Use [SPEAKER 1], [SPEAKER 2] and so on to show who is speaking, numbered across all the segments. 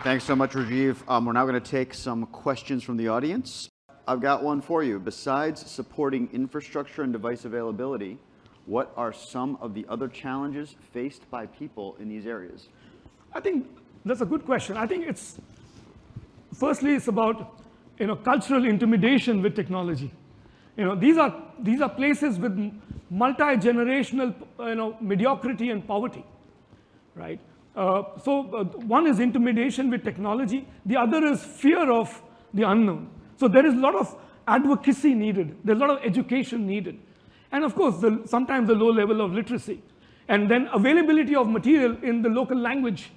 [SPEAKER 1] Thanks so much, Rajeev. We're now going to take some questions from the audience. I've got one for you. Besides supporting infrastructure and device availability, what are some of the other challenges faced by people in these areas?
[SPEAKER 2] I think that's a good question. I think firstly, it's about cultural intimidation with technology. These are places with multi-generational mediocrity and poverty, right? One is intimidation with technology. The other is fear of the unknown. So there is a lot of advocacy needed. There's a lot of education needed. And of course, sometimes the low level of literacy. And then availability of material in the local language,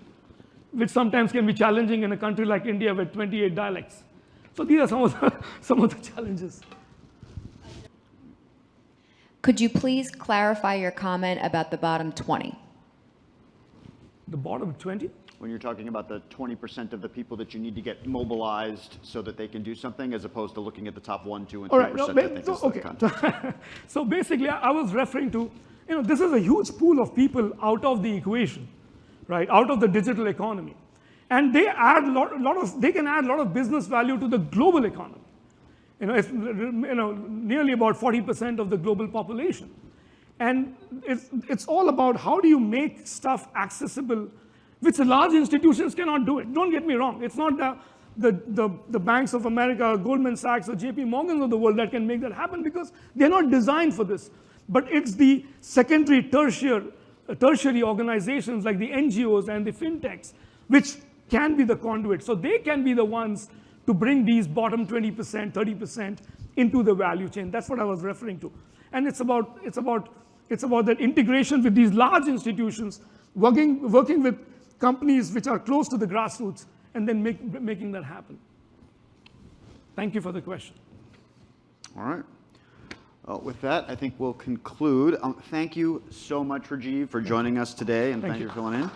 [SPEAKER 2] which sometimes can be challenging in a country like India with 28 dialects. So these are some of the challenges.
[SPEAKER 3] Could you please clarify your comment about the bottom 20?
[SPEAKER 2] The bottom 20?
[SPEAKER 1] When you're talking about the 20% of the people that you need to get mobilized so that they can do something, as opposed to looking at the top 1%, 2%, and 3%, I think is the context.
[SPEAKER 2] So basically, I was referring to, this is a huge pool of people out of the equation, right? Out of the digital economy. And they add they can add a lot of business value to the global economy. It's nearly about 40% of the global population. And it's all about how do you make stuff accessible, which large institutions cannot do it. Don't get me wrong. It's not the banks of America, Goldman Sachs, or JP Morgan of the world that can make that happen, because they're not designed for this. But it's the secondary, tertiary organizations like the NGOs and the fintechs, which can be the conduit. So they can be the ones to bring these bottom 20%, 30% into the value chain. That's what I was referring to. And it's about that integration with these large institutions, working with companies which are close to the grassroots, and then making that happen. Thank you for the question.
[SPEAKER 1] All right. With that, I think we'll conclude. Thank you so much, Rajeev, for joining us today, and thank you for filling in.